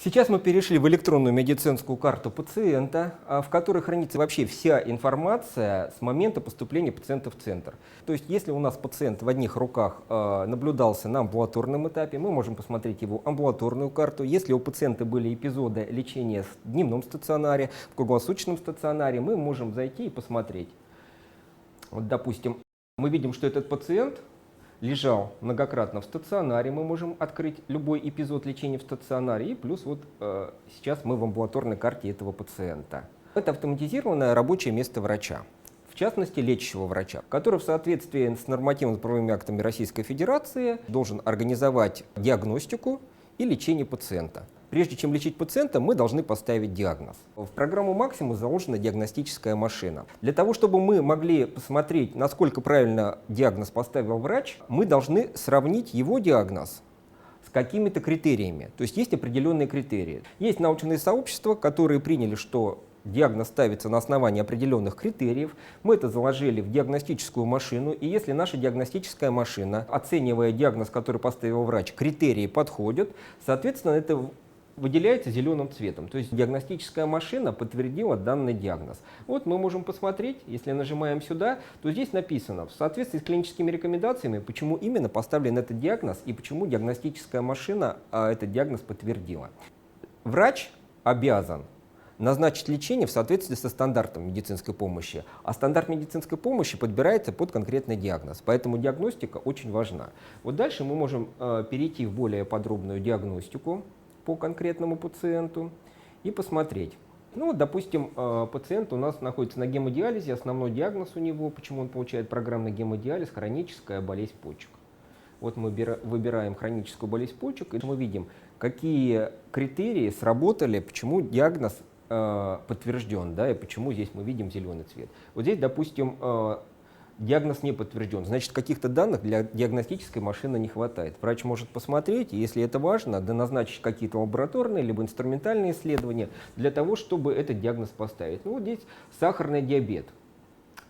Сейчас мы перешли в электронную медицинскую карту пациента, в которой хранится вообще вся информация с момента поступления пациента в центр. То есть, если у нас пациент в одних руках наблюдался на амбулаторном этапе, мы можем посмотреть его амбулаторную карту. Если у пациента были эпизоды лечения в дневном стационаре, в круглосуточном стационаре, мы можем зайти и посмотреть. Вот, допустим, мы видим, что этот пациент лежал многократно в стационаре, мы можем открыть любой эпизод лечения в стационаре, и плюс вот сейчас мы в амбулаторной карте этого пациента. Это автоматизированное рабочее место врача, в частности лечащего врача, который в соответствии с нормативно-правовыми актами Российской Федерации должен организовать диагностику и лечение пациента. Прежде чем лечить пациента, мы должны поставить диагноз. В программу «Максимус» заложена диагностическая машина. Для того, чтобы мы могли посмотреть, насколько правильно диагноз поставил врач, мы должны сравнить его диагноз с какими-то критериями. То есть есть определенные критерии. Есть научные сообщества, которые приняли, что диагноз ставится на основании определенных критериев. Мы это заложили в диагностическую машину. И если наша диагностическая машина, оценивая диагноз, который поставил врач, критерии подходят, соответственно, это выделяется зеленым цветом. То есть диагностическая машина подтвердила данный диагноз. Вот мы можем посмотреть, если нажимаем сюда, то здесь написано в соответствии с клиническими рекомендациями, почему именно поставлен этот диагноз и почему диагностическая машина этот диагноз подтвердила. Врач обязан назначить лечение в соответствии со стандартом медицинской помощи. А стандарт медицинской помощи подбирается под конкретный диагноз. Поэтому диагностика очень важна. Вот дальше мы можем перейти в более подробную диагностику по конкретному пациенту и посмотреть. Ну, вот, допустим, пациент у нас находится на гемодиализе, основной диагноз у него, почему он получает программный гемодиализ, хроническая болезнь почек. Вот мы выбираем хроническую болезнь почек, и мы видим, какие критерии сработали, почему диагноз подтвержден, да, и почему здесь мы видим зеленый цвет. Вот здесь, допустим, диагноз не подтвержден, значит, каких-то данных для диагностической машины не хватает. Врач может посмотреть, и если это важно, назначить какие-то лабораторные либо инструментальные исследования для того, чтобы этот диагноз поставить. Ну, вот здесь сахарный диабет.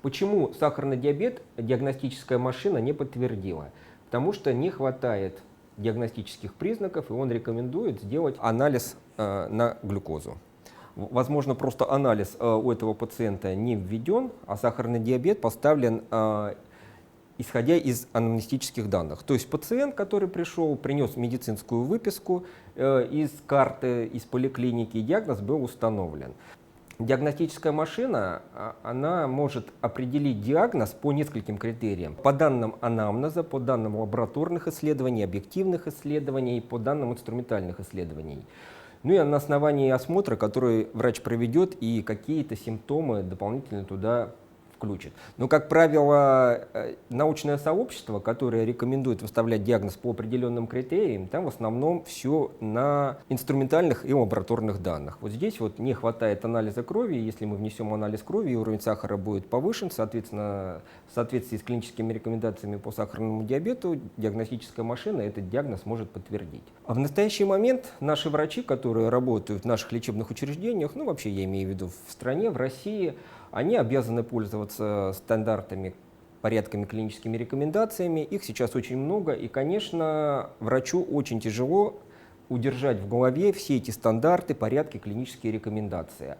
Почему сахарный диабет диагностическая машина не подтвердила? Потому что не хватает диагностических признаков, и он рекомендует сделать анализ на глюкозу. Возможно, просто анализ у этого пациента не введен, а сахарный диабет поставлен исходя из анамнестических данных. То есть пациент, который пришел, принес медицинскую выписку из карты, из поликлиники, и диагноз был установлен. Диагностическая машина, она может определить диагноз по нескольким критериям. По данным анамнеза, по данным лабораторных исследований, объективных исследований, по данным инструментальных исследований. Ну и на основании осмотра, который врач проведет, и какие-то симптомы дополнительно туда включит. Но, как правило, научное сообщество, которое рекомендует выставлять диагноз по определенным критериям, там в основном все на инструментальных и лабораторных данных. Вот здесь вот не хватает анализа крови. Если мы внесем анализ крови, уровень сахара будет повышен, соответственно, в соответствии с клиническими рекомендациями по сахарному диабету, диагностическая машина этот диагноз может подтвердить. А в настоящий момент наши врачи, которые работают в наших лечебных учреждениях, ну вообще я имею в виду в стране, в России, они обязаны пользоваться стандартами, порядками, клиническими рекомендациями. Их сейчас очень много, и, конечно, врачу очень тяжело удержать в голове все эти стандарты, порядки, клинические рекомендации.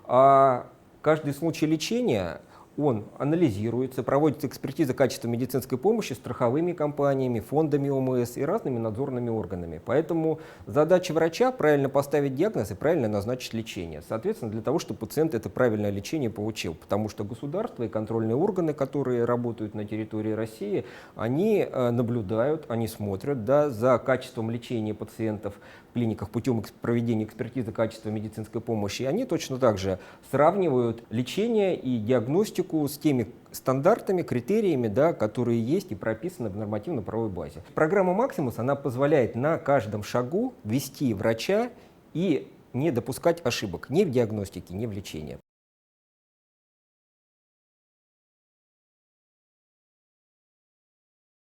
А каждый случай лечения, он анализируется, проводится экспертиза качества медицинской помощи страховыми компаниями, фондами ОМС и разными надзорными органами. Поэтому задача врача правильно поставить диагноз и правильно назначить лечение. Соответственно, для того, чтобы пациент это правильное лечение получил. Потому что государство и контрольные органы, которые работают на территории России, они наблюдают, они смотрят, да, за качеством лечения пациентов в клиниках путем проведения экспертизы качества медицинской помощи. И они точно так же сравнивают лечение и диагностику с теми стандартами, критериями, да, которые есть и прописаны в нормативно-правовой базе. Программа «Максимус» она позволяет на каждом шагу вести врача и не допускать ошибок ни в диагностике, ни в лечении.